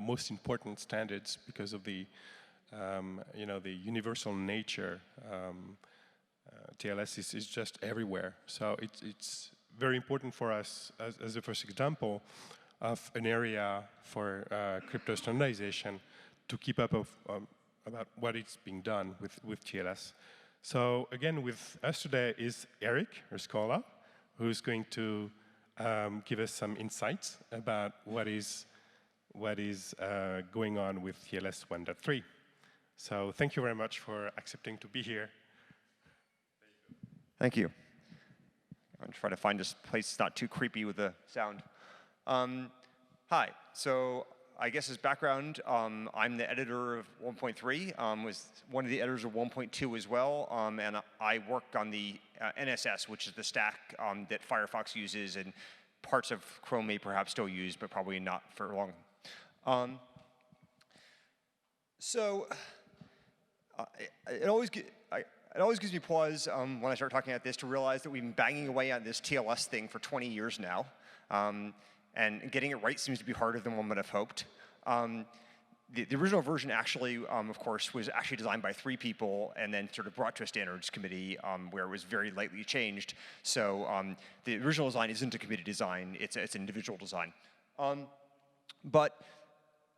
most important standards because of the the universal nature. TLS is just everywhere. So it's very important for us as the first example of an area for crypto standardization to keep up about what is being done with TLS. So again, with us today is Eric Rescorla, who's going to give us some insights about what is going on with TLS 1.3. So thank you very much for accepting to be here. Thank you. I'm trying to find this place that's not too creepy with the sound. Hi. So I guess as background, I'm the editor of 1.3, was one of the editors of 1.2 as well, and I work on the NSS, which is the stack that Firefox uses and parts of Chrome may perhaps still use, but probably not for long. It always gives me pause when I start talking about this to realize that we've been banging away on this TLS thing for 20 years now. And getting it right seems to be harder than one would have hoped. The original version actually, of course, was actually designed by 3 people and then sort of brought to a standards committee where it was very lightly changed. So the original design isn't a committee design, it's an individual design. But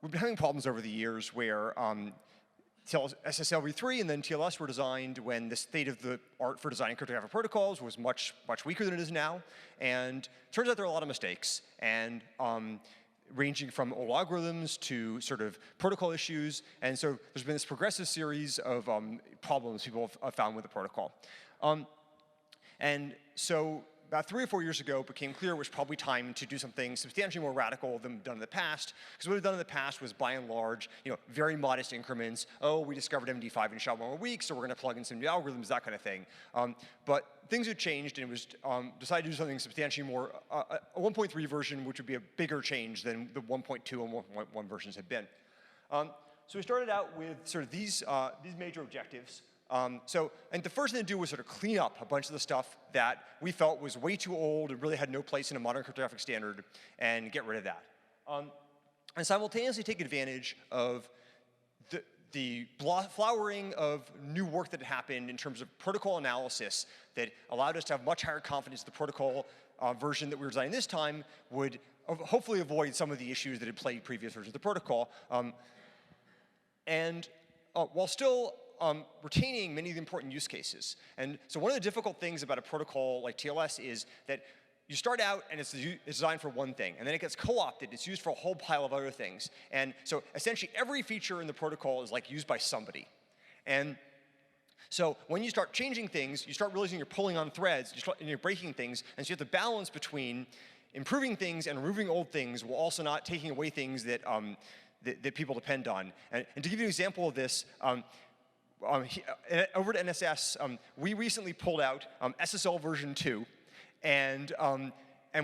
we've been having problems over the years where SSL-v3 and then TLS were designed when the state of the art for designing cryptographic protocols was much weaker than it is now. And turns out there are a lot of mistakes, and ranging from old algorithms to sort of protocol issues. And so there's been this progressive series of problems people have found with the protocol. And so about 3 or 4 years ago, it became clear it was probably time to do something substantially more radical than done in the past. Because what we've done in the past was, by and large, very modest increments. Oh, we discovered MD5 in SHA-1 more weeks, so we're going to plug in some new algorithms, that kind of thing. But things had changed, and it was decided to do something substantially more, a 1.3 version, which would be a bigger change than the 1.2 and 1.1 versions had been. So we started out with sort of these major objectives. And the first thing to do was sort of clean up a bunch of the stuff that we felt was way too old and really had no place in a modern cryptographic standard, and get rid of that. And simultaneously take advantage of the flowering of new work that had happened in terms of protocol analysis that allowed us to have much higher confidence the protocol version that we were designing this time would hopefully avoid some of the issues that had plagued previous versions of the protocol. While still retaining many of the important use cases. And so one of the difficult things about a protocol like TLS is that you start out and it's designed for one thing, and then it gets co-opted, it's used for a whole pile of other things. And so essentially every feature in the protocol is like used by somebody. And so when you start changing things, you start realizing you're pulling on threads, and you're breaking things, and so you have to balance between improving things and removing old things while also not taking away things that, that people depend on. And to give you an example of this, over at NSS, we recently pulled out SSL version 2, and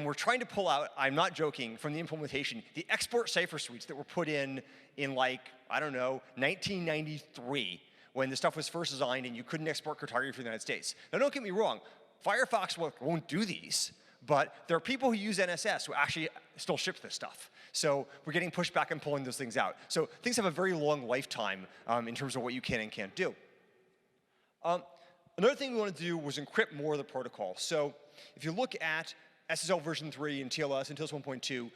we're trying to pull out, I'm not joking, from the implementation, the export cipher suites that were put in like, I don't know, 1993, when the stuff was first designed and you couldn't export cryptography from the United States. Now don't get me wrong, Firefox won't do these, but there are people who use NSS who actually still ship this stuff. So we're getting pushback and pulling those things out. So things have a very long lifetime in terms of what you can and can't do. Another thing we want to do was encrypt more of the protocol. So if you look at SSL version 3 and TLS and TLS 1.2,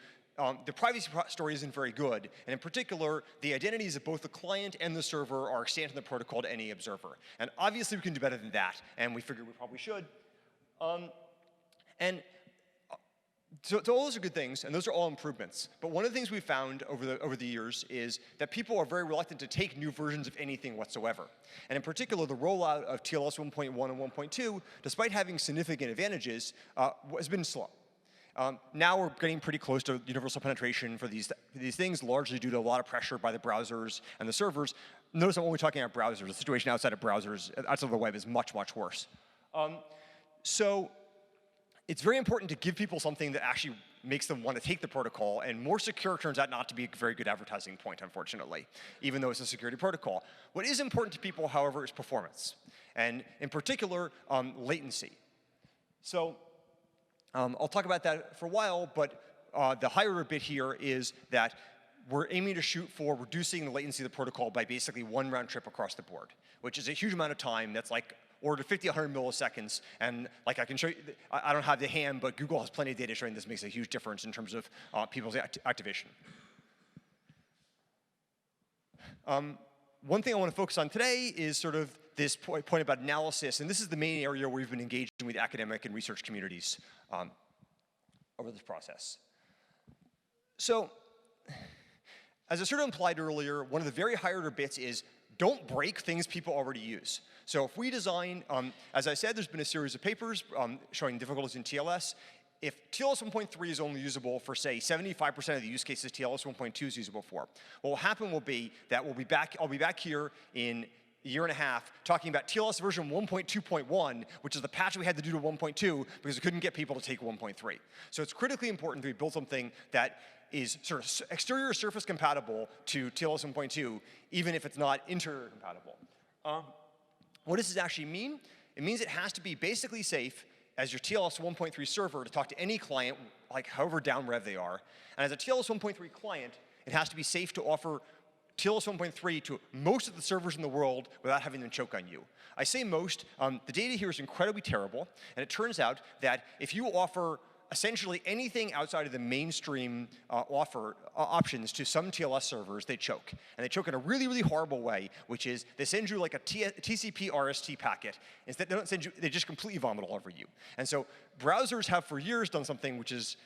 the privacy story isn't very good. And in particular, the identities of both the client and the server are extant in the protocol to any observer. And obviously we can do better than that, and we figured we probably should. So all those are good things, and those are all improvements. But one of the things we found over the years is that people are very reluctant to take new versions of anything whatsoever. And in particular, the rollout of TLS 1.1 and 1.2, despite having significant advantages, has been slow. Now we're getting pretty close to universal penetration for these things, largely due to a lot of pressure by the browsers and the servers. Notice I'm only talking about browsers. The situation outside of browsers, outside of the web, is much, much worse. So it's very important to give people something that actually makes them want to take the protocol, and more secure turns out not to be a very good advertising point, unfortunately, even though it's a security protocol. What is important to people, however, is performance, and in particular, latency. So I'll talk about that for a while, but the higher bit here is that we're aiming to shoot for reducing the latency of the protocol by basically 1 round trip across the board, which is a huge amount of time. That's like order 50, 100 milliseconds. And like I can show you, I don't have the hand, but Google has plenty of data showing this makes a huge difference in terms of people's activation. One thing I want to focus on today is sort of this point about analysis, and this is the main area where we've been engaging with academic and research communities over this process. So, as I sort of implied earlier, one of the very high order bits is don't break things people already use. So if we design, as I said, there's been a series of papers showing difficulties in TLS. If TLS 1.3 is only usable for, say, 75% of the use cases TLS 1.2 is usable for, what will happen will be that I'll be back here in a year and a half talking about TLS version 1.2.1, which is the patch we had to do to 1.2 because we couldn't get people to take 1.3. So it's critically important that we build something that is sort of exterior surface compatible to TLS 1.2, even if it's not interior compatible. What does this actually mean? It means it has to be basically safe as your TLS 1.3 server to talk to any client, like however down rev they are. And as a TLS 1.3 client, it has to be safe to offer TLS 1.3 to most of the servers in the world without having them choke on you. I say most. The data here is incredibly terrible, and it turns out that if you offer essentially anything outside of the mainstream options to some TLS servers, they choke. And they choke in a really, really horrible way, which is they send you like a TCP RST packet. Instead, they don't send you, they just completely vomit all over you. And so browsers have for years done something which is,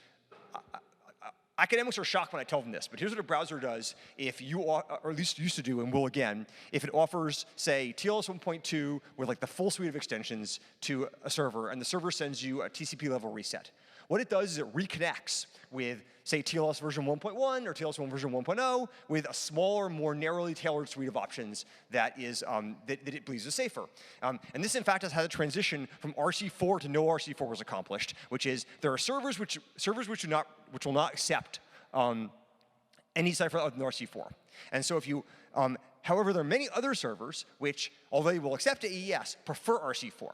academics are shocked when I tell them this, but here's what a browser does if you, or at least used to do and will again, if it offers, say, TLS 1.2 with like the full suite of extensions to a server, and the server sends you a TCP level reset. What it does is it reconnects with, say, TLS version 1.1 or TLS version 1.0 with a smaller, more narrowly tailored suite of options that is that it believes is safer. And this, in fact, has had a transition from RC4 to no RC4 was accomplished, which is there are servers which will not accept any cipher other than RC4. And so if you, however, there are many other servers which, although they will accept AES, prefer RC4.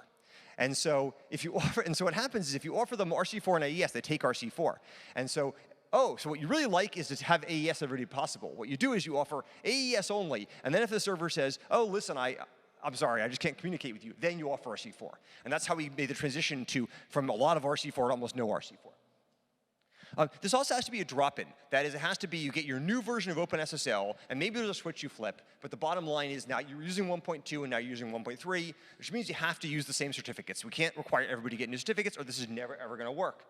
And so if you offer, and so what happens is if you offer them RC4 and AES, they take RC4. And so, so what you really like is to have AES every possible. What you do is you offer AES only, and then if the server says, oh, listen, I'm sorry, I just can't communicate with you, then you offer RC4. And that's how we made the transition from a lot of RC4 to almost no RC4. This also has to be a drop-in. That is, it has to be you get your new version of OpenSSL, and maybe there's a switch you flip, but the bottom line is now you're using 1.2 and now you're using 1.3, which means you have to use the same certificates. We can't require everybody to get new certificates, or this is never, ever going to work.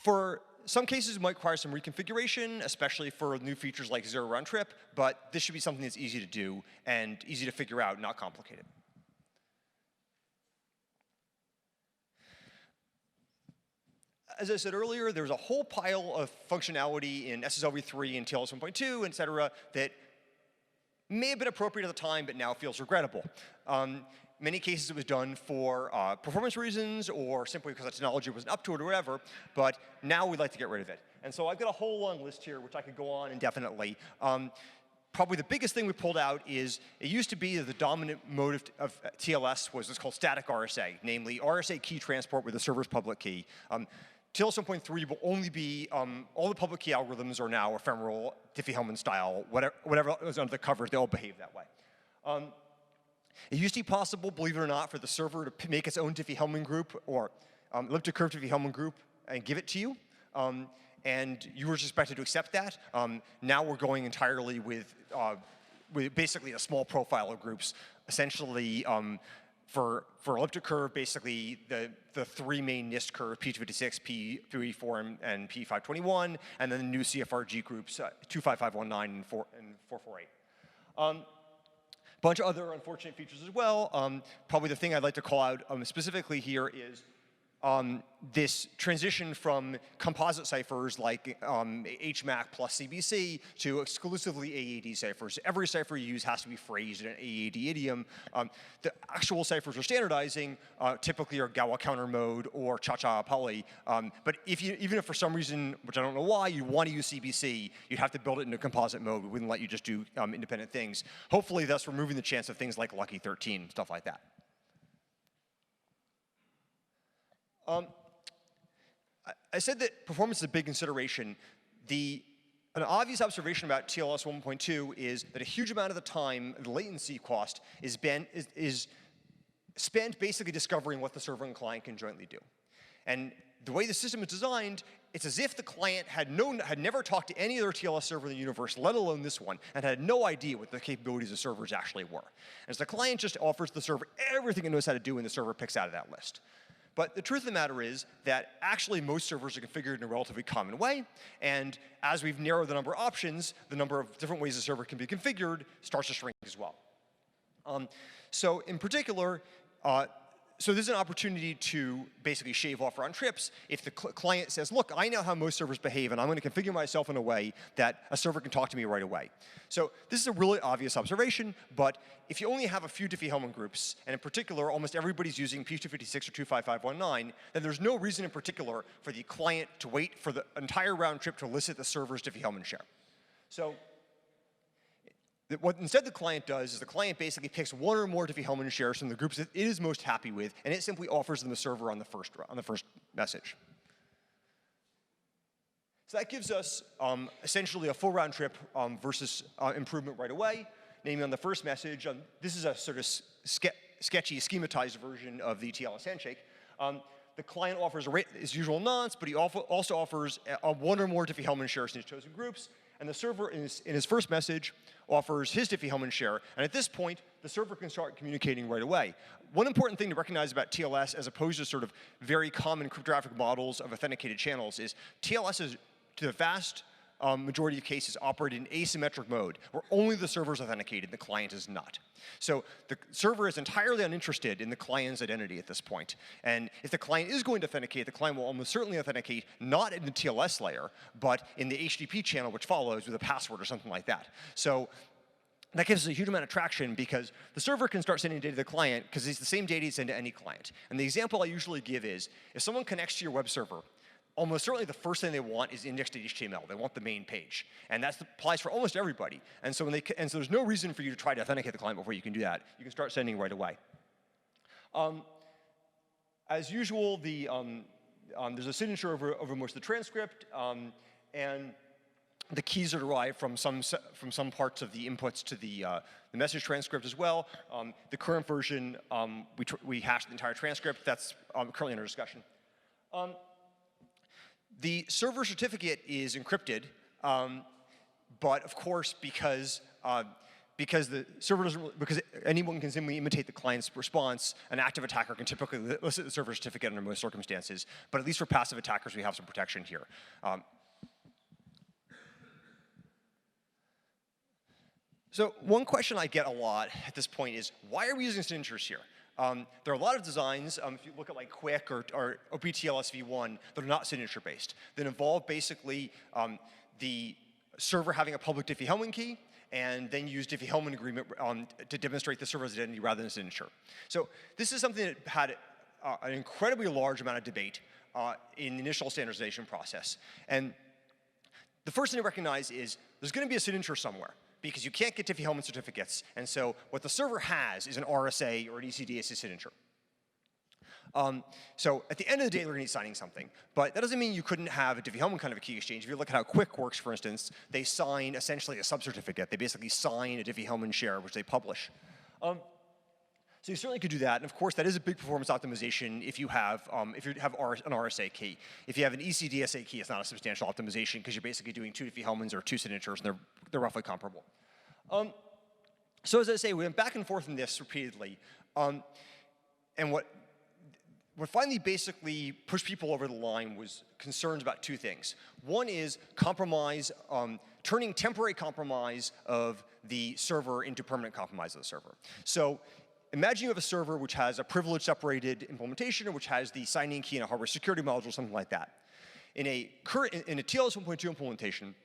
For some cases, it might require some reconfiguration, especially for new features like zero round trip, but this should be something that's easy to do and easy to figure out, not complicated. As I said earlier, there's a whole pile of functionality in SSLv3 and TLS 1.2, et cetera, that may have been appropriate at the time, but now feels regrettable. Many cases it was done for performance reasons or simply because the technology wasn't up to it or whatever, but now we'd like to get rid of it. And so I've got a whole long list here, which I could go on indefinitely. Probably the biggest thing we pulled out is it used to be that the dominant mode of TLS was what's called static RSA, namely RSA key transport with the server's public key. TLS 1.3 will only be, all the public key algorithms are now ephemeral, Diffie-Hellman style, whatever is under the covers, they all behave that way. It used to be possible, believe it or not, for the server to make its own Diffie-Hellman group or elliptic curve Diffie-Hellman group and give it to you. And you were expected to accept that. Now we're going entirely with basically a small profile of groups, essentially for elliptic curve, basically the three main NIST curves, P256, P384, and P521, and then the new CFRG groups, 25519 and 448. Bunch of other unfortunate features as well. Probably the thing I'd like to call out specifically here is this transition from composite ciphers like HMAC plus CBC to exclusively AAD ciphers. Every cipher you use has to be phrased in an AAD idiom. The actual ciphers we're standardizing typically are Galois counter mode or Cha-Cha Poly. But even if for some reason, which I don't know why, you want to use CBC, you'd have to build it into composite mode. We wouldn't let you just do independent things. Hopefully thus removing the chance of things like Lucky 13, stuff like that. I said that performance is a big consideration. An obvious observation about TLS 1.2 is that a huge amount of the time, the latency cost, is spent basically discovering what the server and client can jointly do. And the way the system is designed, it's as if the client had never talked to any other TLS server in the universe, let alone this one, and had no idea what the capabilities of servers actually were. And so the client just offers the server everything it knows how to do, and the server picks out of that list. But the truth of the matter is that actually most servers are configured in a relatively common way, and as we've narrowed the number of options, the number of different ways the server can be configured starts to shrink as well. So in particular, so this is an opportunity to basically shave off round trips if the client says, look, I know how most servers behave, and I'm going to configure myself in a way that a server can talk to me right away. So this is a really obvious observation, but if you only have a few Diffie-Hellman groups, and in particular, almost everybody's using P256 or 25519, then there's no reason in particular for the client to wait for the entire round trip to elicit the server's Diffie-Hellman share. So what instead the client does is the client basically picks one or more Diffie-Hellman shares from the groups that it is most happy with, and it simply offers them the server on the first message. So that gives us essentially a full round trip versus improvement right away. Namely, on the first message, this is a sort of sketchy, schematized version of the TLS handshake. The client offers his usual nonce, but he also offers one or more Diffie-Hellman shares in his chosen groups. And the server, in his first message, offers his Diffie-Hellman share. And at this point, the server can start communicating right away. One important thing to recognize about TLS, as opposed to sort of very common cryptographic models of authenticated channels, is TLS is, to the vast majority of cases, operate in asymmetric mode, where only the server is authenticated, the client is not. So the server is entirely uninterested in the client's identity at this point. And if the client is going to authenticate, the client will almost certainly authenticate not in the TLS layer, but in the HTTP channel, which follows with a password or something like that. So that gives us a huge amount of traction because the server can start sending data to the client because it's the same data you send to any client. And the example I usually give is, if someone connects to your web server, almost certainly the first thing they want is indexed HTML. They want the main page. And that applies for almost everybody. And so, so there's no reason for you to try to authenticate the client before you can do that. You can start sending right away. As usual, there's a signature over most of the transcript. And the keys are derived from some parts of the inputs to the message transcript as well. The current version, we hashed the entire transcript. That's currently under discussion. The server certificate is encrypted, but of course, because the server because anyone can simply imitate the client's response, an active attacker can typically elicit the server certificate under most circumstances. But at least for passive attackers, we have some protection here. So one question I get a lot at this point is, why are we using signatures here? There are a lot of designs, if you look at like Quick or OPTLS v1, that are not signature-based, that involve basically the server having a public Diffie-Hellman key, and then use Diffie-Hellman agreement to demonstrate the server's identity rather than signature. So this is something that had an incredibly large amount of debate in the initial standardization process. And the first thing to recognize is there's going to be a signature somewhere, because you can't get Diffie-Hellman certificates. And so what the server has is an RSA or an ECDSA signature. So at the end of the day, they're going to need signing something. But that doesn't mean you couldn't have a Diffie-Hellman kind of a key exchange. If you look at how Quick works, for instance, they sign essentially a subcertificate. They basically sign a Diffie-Hellman share, which they publish. So you certainly could do that, and of course that is a big performance optimization if you have an RSA key. If you have an ECDSA key, it's not a substantial optimization because you're basically doing two Diffie-Hellmans or two signatures, and they're roughly comparable. So as I say, we went back and forth in this repeatedly, and what finally basically pushed people over the line was concerns about two things. One is compromise, turning temporary compromise of the server into permanent compromise of the server. So imagine you have a server which has a privilege-separated implementation, or which has the signing key in a hardware security module, something like that. In a TLS 1.2 implementation,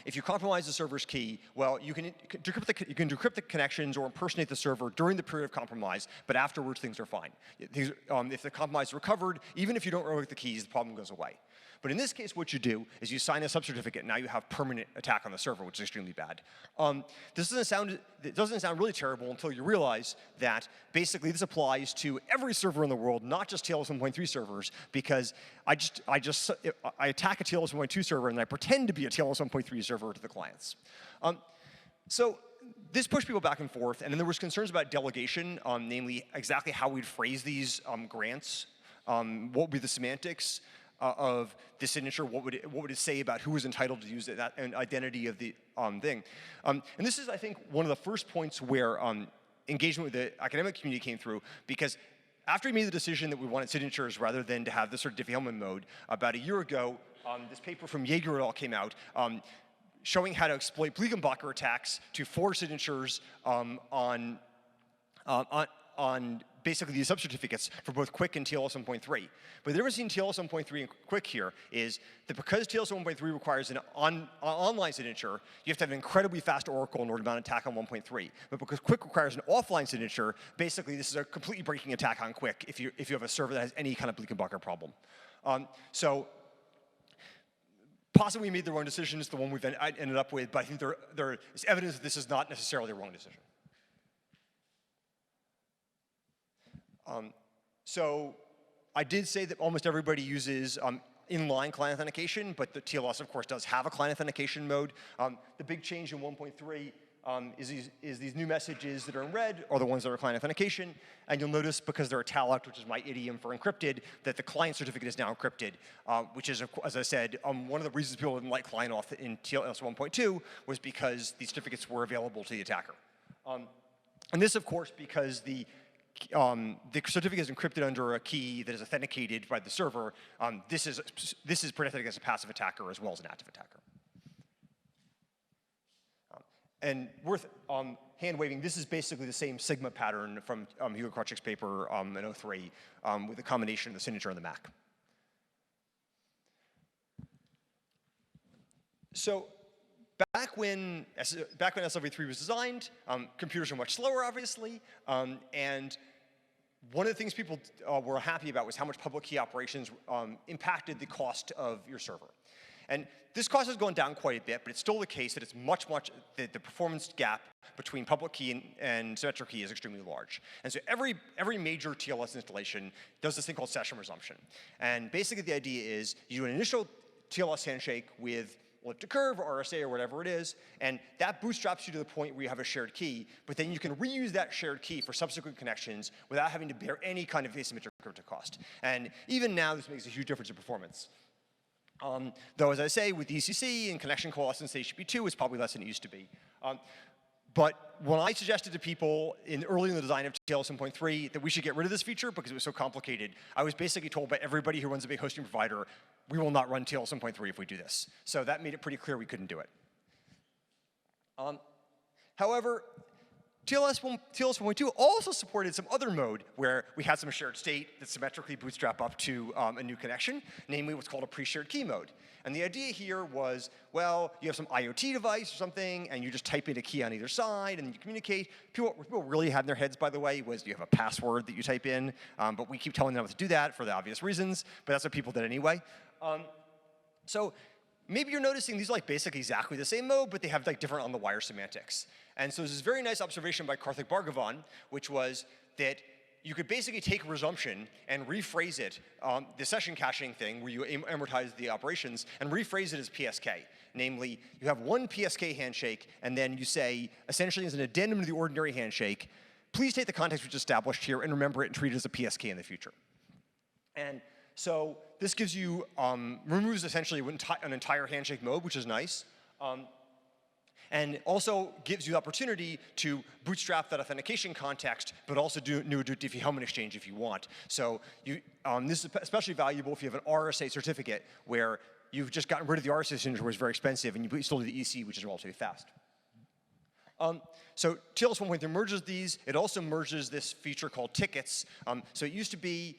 if you compromise the server's key, well, you can decrypt the connections or impersonate the server during the period of compromise, but afterwards things are fine. If the compromise is recovered, even if you don't revoke the keys, the problem goes away. But in this case, what you do is you sign a subcertificate. Now you have permanent attack on the server, which is extremely bad. This doesn't sound really terrible until you realize that basically this applies to every server in the world, not just TLS 1.3 servers, because I attack a TLS 1.2 server and I pretend to be a TLS 1.3 server to the clients. So this pushed people back and forth, and then there was concerns about delegation, namely exactly how we'd phrase these grants, what would be the semantics of the signature, what would it say about who was entitled to use it, that and identity of the thing. And this is, I think, one of the first points where engagement with the academic community came through, because after we made the decision that we wanted signatures rather than to have this sort of Diffie-Hellman mode, about a year ago, this paper from Jaeger et al. Came out showing how to exploit Blinkenbacher attacks to forge signatures on basically these subcertificates for both Quick and TLS 1.3. But the difference between TLS 1.3 and Quick here is that because TLS 1.3 requires an online signature, you have to have an incredibly fast oracle in order to mount an attack on 1.3. But because Quick requires an offline signature, basically this is a completely breaking attack on Quick if you have a server that has any kind of Blinkenbacher problem. So possibly we made the wrong decision is the one we've ended up with, but I think there is evidence that this is not necessarily a wrong decision. So I did say that almost everybody uses inline client authentication, but the TLS, of course, does have a client authentication mode. The big change in 1.3 is these new messages that are in red are the ones that are client authentication. And you'll notice, because they're italic, which is my idiom for encrypted, that the client certificate is now encrypted, which is, as I said, one of the reasons people didn't like client auth in TLS 1.2 was because these certificates were available to the attacker. And this, of course, because the certificate is encrypted under a key that is authenticated by the server. This is protected against a passive attacker as well as an active attacker. And worth hand-waving, this is basically the same Sigma pattern from Hugo Krawczyk's paper in 03 with a combination of the signature and the MAC. So back when SLv3 was designed, computers were much slower, obviously, and one of the things people were happy about was how much public key operations impacted the cost of your server. And this cost has gone down quite a bit, but it's still the case that it's the performance gap between public key and symmetric key is extremely large. And so every major TLS installation does this thing called session resumption. And basically the idea is you do an initial TLS handshake with elliptic curve or RSA or whatever it is, and that bootstraps you to the point where you have a shared key, but then you can reuse that shared key for subsequent connections without having to bear any kind of asymmetric crypto cost. And even now, this makes a huge difference in performance. Though, as I say, with ECC and connection coalescence HTTP2, it's probably less than it used to be. But when I suggested to people early in the design of TLS 1.3 that we should get rid of this feature because it was so complicated, I was basically told by everybody who runs a big hosting provider, we will not run TLS 1.3 if we do this. So that made it pretty clear we couldn't do it. However, TLS 1.2 also supported some other mode where we had some shared state that symmetrically bootstrap up to a new connection, namely what's called a pre-shared key mode. And the idea here was, well, you have some IoT device or something, and you just type in a key on either side, and you communicate. What people really had in their heads, by the way, was you have a password that you type in, but we keep telling them not to do that for the obvious reasons, but that's what people did anyway. So maybe you're noticing these are like basically exactly the same mode, but they have like different on-the-wire semantics. And so there's this very nice observation by Karthik Bhargavan, which was that you could basically take Resumption and rephrase it, the session caching thing where you amortize the operations, and rephrase it as PSK. Namely, you have one PSK handshake, and then you say, essentially as an addendum to the ordinary handshake, please take the context which is established here and remember it and treat it as a PSK in the future. And so this gives you, removes essentially an entire handshake mode, which is nice. And also gives you the opportunity to bootstrap that authentication context, but also do Diffie-Hellman exchange if you want. So this is especially valuable if you have an RSA certificate where you've just gotten rid of the RSA signature, which is very expensive, and you still do the EC, which is relatively fast. So TLS 1.3 merges these. It also merges this feature called tickets. So it used to be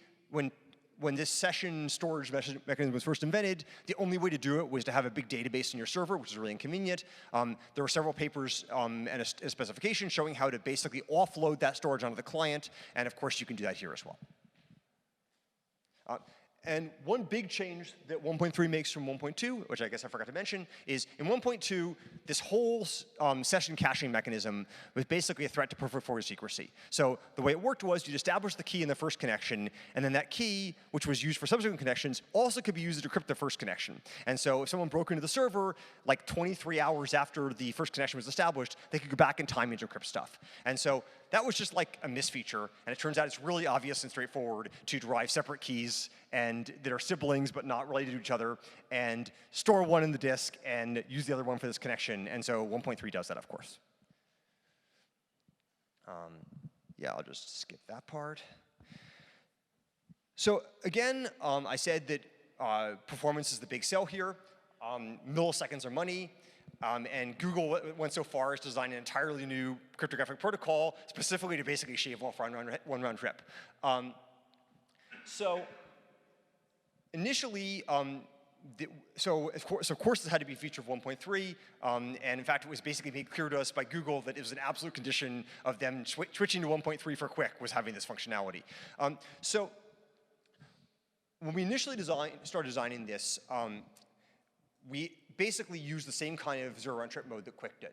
when this session storage mechanism was first invented, the only way to do it was to have a big database in your server, which is really inconvenient. There were several papers and a specification showing how to basically offload that storage onto the client, and of course you can do that here as well. And one big change that 1.3 makes from 1.2, which I guess I forgot to mention, is in 1.2, this whole session caching mechanism was basically a threat to perfect forward secrecy. So the way it worked was you'd establish the key in the first connection, and then that key, which was used for subsequent connections, also could be used to decrypt the first connection. And so if someone broke into the server, like 23 hours after the first connection was established, they could go back in time and decrypt stuff. And so that was just like a misfeature, and it turns out it's really obvious and straightforward to derive separate keys and that are siblings but not related to each other, and store one in the disk and use the other one for this connection. And so 1.3 does that, of course. Yeah, I'll just skip that part. So again, I said that performance is the big sell here. Milliseconds are money. And Google went so far as to design an entirely new cryptographic protocol specifically to basically shave off one round trip. So initially, so of course this had to be a feature of 1.3, and in fact it was basically made clear to us by Google that it was an absolute condition of them switching to 1.3 for quick was having this functionality. So when we initially started designing this, we basically used the same kind of zero-round trip mode that Quick did,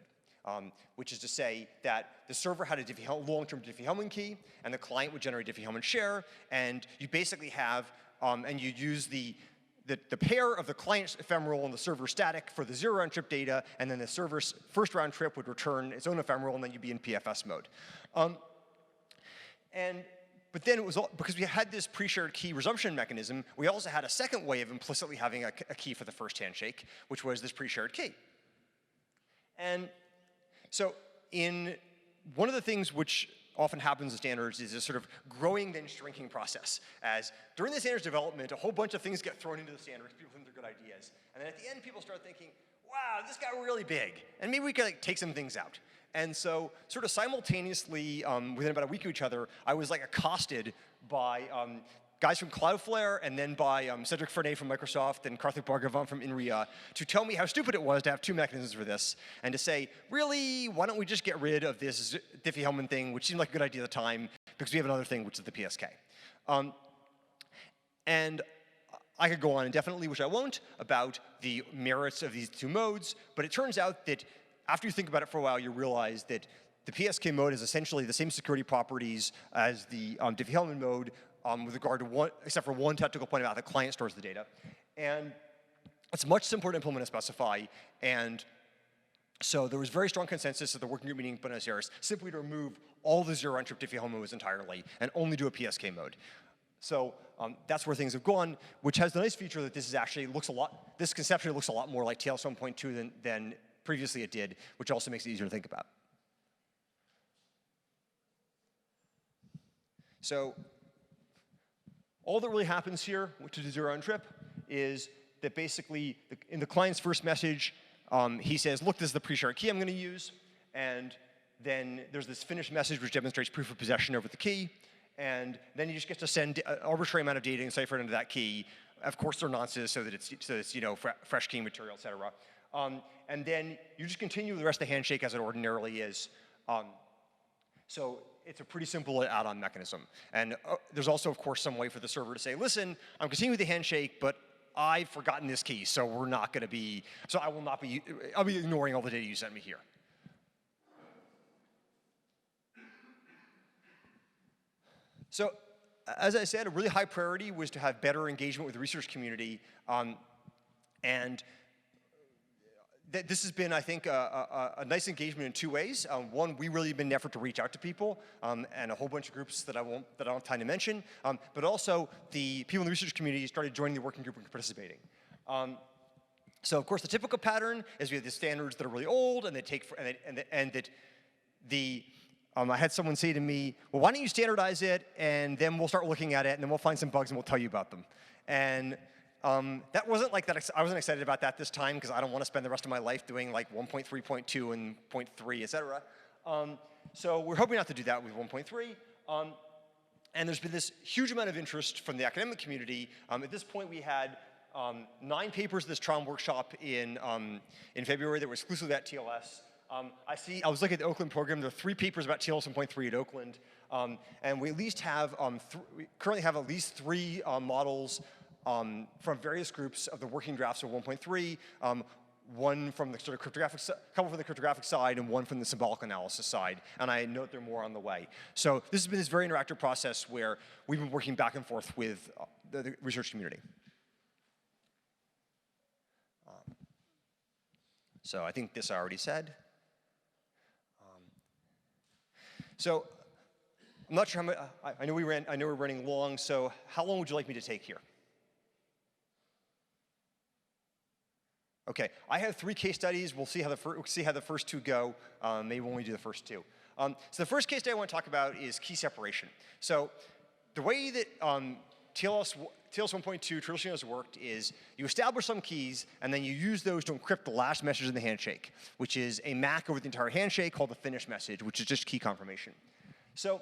which is to say that the server had a long-term Diffie-Hellman key, and the client would generate Diffie-Hellman share, and you basically have, and you'd use the pair of the client's ephemeral and the server static for the zero-round trip data, and then the server's first round trip would return its own ephemeral, and then you'd be in PFS mode. But then it was because we had this pre-shared key resumption mechanism, we also had a second way of implicitly having a key for the first handshake, which was this pre-shared key. And so one of the things which often happens in standards is this sort of growing then shrinking process. As during the standards development, a whole bunch of things get thrown into the standards, people think they're good ideas. And then at the end, people start thinking, wow, this got really big, and maybe we could like take some things out. And so sort of simultaneously, within about a week of each other, I was like accosted by guys from Cloudflare and then by Cedric Fernet from Microsoft and Karthik Bhargavan from INRIA to tell me how stupid it was to have two mechanisms for this and to say, really, why don't we just get rid of this Diffie-Hellman thing, which seemed like a good idea at the time, because we have another thing, which is the PSK. And I could go on indefinitely, which I won't, about the merits of these two modes, but it turns out that after you think about it for a while, you realize that the PSK mode is essentially the same security properties as the Diffie-Hellman mode with regard to one, except for one technical point about how the client stores the data. And it's much simpler to implement and specify. And so there was very strong consensus at the working group meeting in Buenos Aires simply to remove all the zero-round trip Diffie-Hellman modes entirely and only do a PSK mode. So that's where things have gone, which has the nice feature that this is actually this conceptually looks a lot more like TLS 1.2 than previously it did, which also makes it easier to think about. So all that really happens here, which is a zero-round trip, is that basically in the client's first message, he says, look, this is the pre-shared key I'm going to use. And then there's this finished message which demonstrates proof of possession over the key. And then you just get to send an arbitrary amount of data enciphered into that key. Of course, they're nonces so that it's you know, fresh key material, et cetera. And then you just continue the rest of the handshake as it ordinarily is. So it's a pretty simple add-on mechanism. And there's also, of course, some way for the server to say, listen, I'm continuing with the handshake, but I've forgotten this key, so we're not going to be, so I'll be ignoring all the data you sent me here. So as I said, a really high priority was to have better engagement with the research community. And this has been, I think, a nice engagement in two ways. One, we really made an effort to reach out to people, and a whole bunch of groups that I don't have time to mention. But also, the people in the research community started joining the working group and participating. So, of course, the typical pattern is we have the standards that are really old, and I had someone say to me, well, why don't you standardize it, and then we'll start looking at it, and then we'll find some bugs, and we'll tell you about them. And that wasn't like that. I wasn't excited about that this time because I don't want to spend the rest of my life doing like 1.3.2 and 0.3, et cetera. So we're hoping not to do that with 1.3. And there's been this huge amount of interest from the academic community. At this point, we had 9 papers at this Tron workshop in February that were exclusively at TLS. I was looking at the Oakland program. There are 3 papers about TLS 1.3 at Oakland. And we at least have, we currently have at least 3 models from various groups of the working drafts of 1.3, one from the sort of cryptographic, couple from the cryptographic side, and one from the symbolic analysis side. And I note there are more on the way. So this has been this very interactive process where we've been working back and forth with the research community. So I think this I already said. So I'm not sure how much, I know we're running long, so how long would you like me to take here? Okay, I have 3 case studies. We'll see how the first 2 go. Maybe we'll only do the first 2. So the first case study I want to talk about is key separation. So the way that TLS 1.2 traditionally has worked is you establish some keys, and then you use those to encrypt the last message in the handshake, which is a MAC over the entire handshake called the finish message, which is just key confirmation. So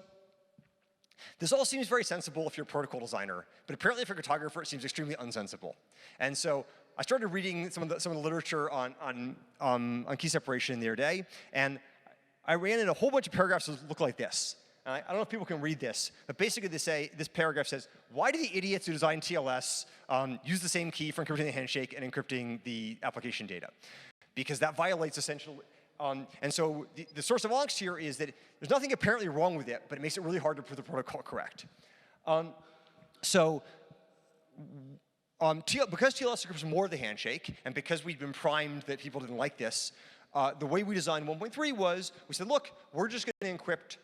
this all seems very sensible if you're a protocol designer, but apparently for a cryptographer it seems extremely unsensible. And so I started reading some of the literature on key separation the other day, and I ran into a whole bunch of paragraphs that look like this. I don't know if people can read this, but basically this paragraph says, why do the idiots who designed TLS use the same key for encrypting the handshake and encrypting the application data? Because that violates essentially, and so the source of angst here is that there's nothing apparently wrong with it, but it makes it really hard to prove the protocol correct. Because TLS encrypts more of the handshake, and because we'd been primed that people didn't like this, the way we designed 1.3 was, we said, look, we're just going to encrypt.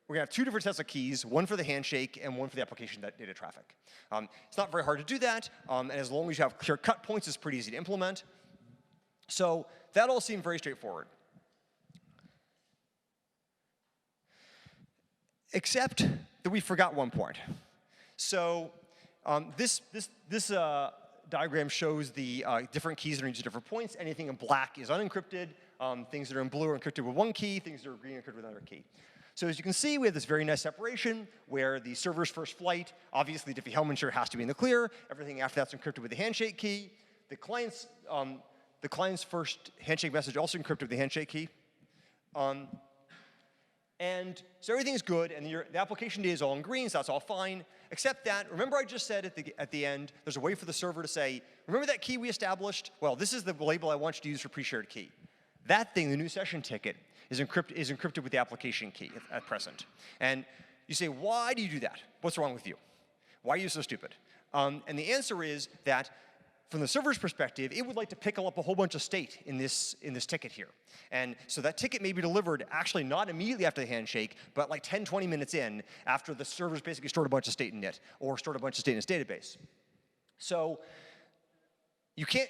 We're going to have 2 different sets of keys, one for the handshake and one for the application data traffic. It's not very hard to do that, and as long as you have clear cut points, it's pretty easy to implement. So that all seemed very straightforward. Except that we forgot one point. So this diagram shows the different keys that are in each different points. Anything in black is unencrypted. Things that are in blue are encrypted with one key. Things that are green are encrypted with another key. So as you can see, we have this very nice separation where the server's first flight, obviously Diffie-Hellman has to be in the clear. Everything after that's encrypted with the handshake key. The client's first handshake message also encrypted with the handshake key. And so everything's good, and the application data is all in green, so that's all fine, except that, remember I just said at the end, there's a way for the server to say, remember that key we established? Well, this is the label I want you to use for pre-shared key. That thing, the new session ticket, is encrypted with the application key at present. And you say, why do you do that? What's wrong with you? Why are you so stupid? And the answer is that from the server's perspective, it would like to pick up a whole bunch of state in this ticket here. And so that ticket may be delivered actually not immediately after the handshake, but like 10, 20 minutes in after the server's basically stored a bunch of state in it or stored a bunch of state in its database. So you can't,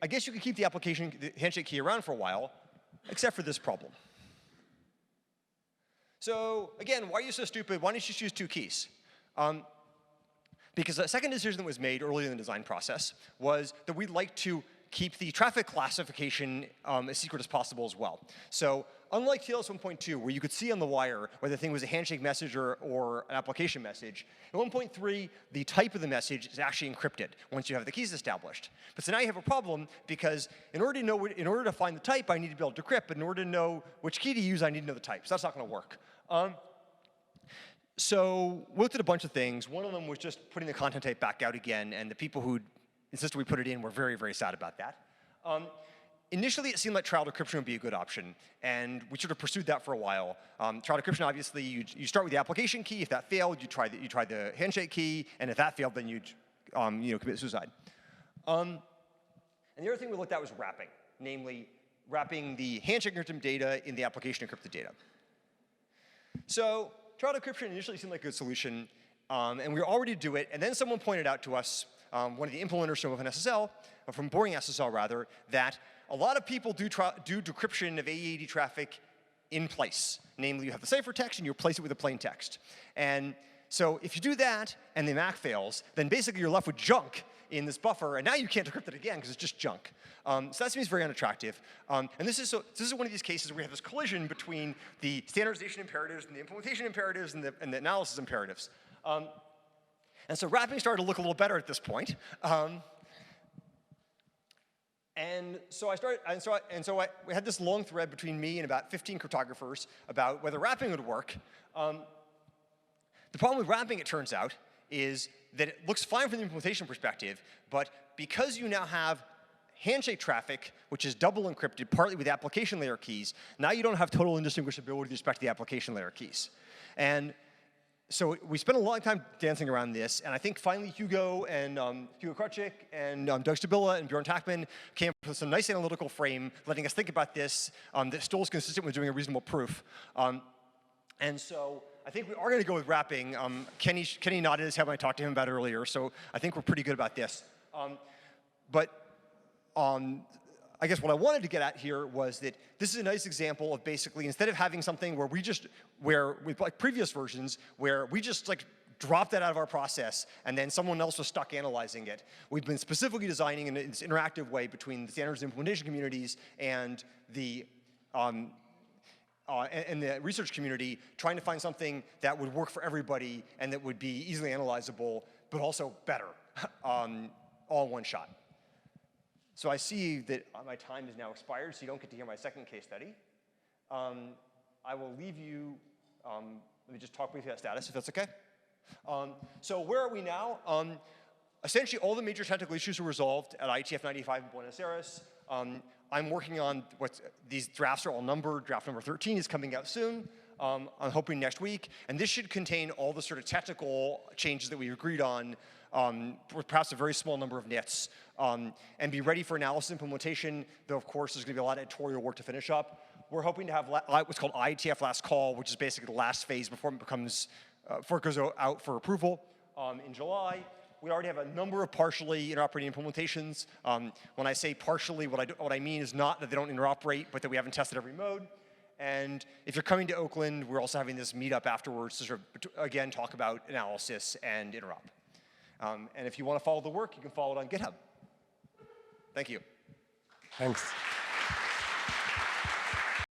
I guess you could keep the handshake key around for a while, except for this problem. So again, why are you so stupid? Why don't you just use 2 keys? Because a second decision that was made early in the design process was that we'd like to keep the traffic classification as secret as possible as well. So unlike TLS 1.2, where you could see on the wire whether the thing was a handshake message or an application message, in 1.3, the type of the message is actually encrypted once you have the keys established. But so now you have a problem because in order to find the type, I need to be able to decrypt, but in order to know which key to use, I need to know the type. So that's not going to work. So we looked at a bunch of things. One of them was just putting the content type back out again, and the people who insisted we put it in were very, very sad about that. Initially, it seemed like trial decryption would be a good option, and we sort of pursued that for a while. Trial decryption, obviously, you start with the application key. If that failed, you try the handshake key, and if that failed, then you'd commit suicide. And the other thing we looked at was wrapping, namely wrapping the handshake encrypted data in the application encrypted data. So trial decryption initially seemed like a good solution, and we were already to do it, and then someone pointed out to us, one of the implementers from OpenSSL, or from Boring SSL rather, that a lot of people do decryption of AED traffic in place. Namely, you have the ciphertext and you replace it with a plain text. And so if you do that and the MAC fails, then basically you're left with junk in this buffer, and now you can't decrypt it again because it's just junk. So that seems very unattractive. And this is one of these cases where we have this collision between the standardization imperatives and the implementation imperatives and the analysis imperatives. And so wrapping started to look a little better at this point. And so we had this long thread between me and about 15 cryptographers about whether wrapping would work. The problem with wrapping, it turns out, is that it looks fine from the implementation perspective, but because you now have handshake traffic, which is double encrypted, partly with application layer keys, now you don't have total indistinguishability with respect to the application layer keys. And so we spent a long time dancing around this, and I think finally Hugo Kruchik and Doug Stabila and Bjorn Tackman came up with some nice analytical frame, letting us think about this that still is consistent with doing a reasonable proof. And so I think we are going to go with wrapping. Kenny nodded his head when I talked to him about it earlier, so I think we're pretty good about this. I guess what I wanted to get at here was that this is a nice example of basically, instead of having something where with like previous versions, where we just like dropped that out of our process and then someone else was stuck analyzing it, we've been specifically designing in this interactive way between the standards implementation communities and the research community, trying to find something that would work for everybody and that would be easily analyzable, but also better, all in one shot. So I see that my time has now expired, so you don't get to hear my second case study. I will leave you, let me just talk briefly about status, if that's okay. So where are we now? Essentially, all the major technical issues are resolved at IETF 95 in Buenos Aires. I'm working on these drafts are all numbered. Draft number 13 is coming out soon. I'm hoping next week. And this should contain all the sort of technical changes that we agreed on, with perhaps a very small number of nits, and be ready for analysis implementation, though of course there's going to be a lot of editorial work to finish up. We're hoping to have what's called IETF last call, which is basically the last phase before it goes out for approval in July. We already have a number of partially interoperating implementations. When I say partially, what I mean is not that they don't interoperate, but that we haven't tested every mode. And if you're coming to Oakland, we're also having this meetup afterwards to sort of, again, talk about analysis and interop. And if you want to follow the work, you can follow it on GitHub. Thank you. Thanks.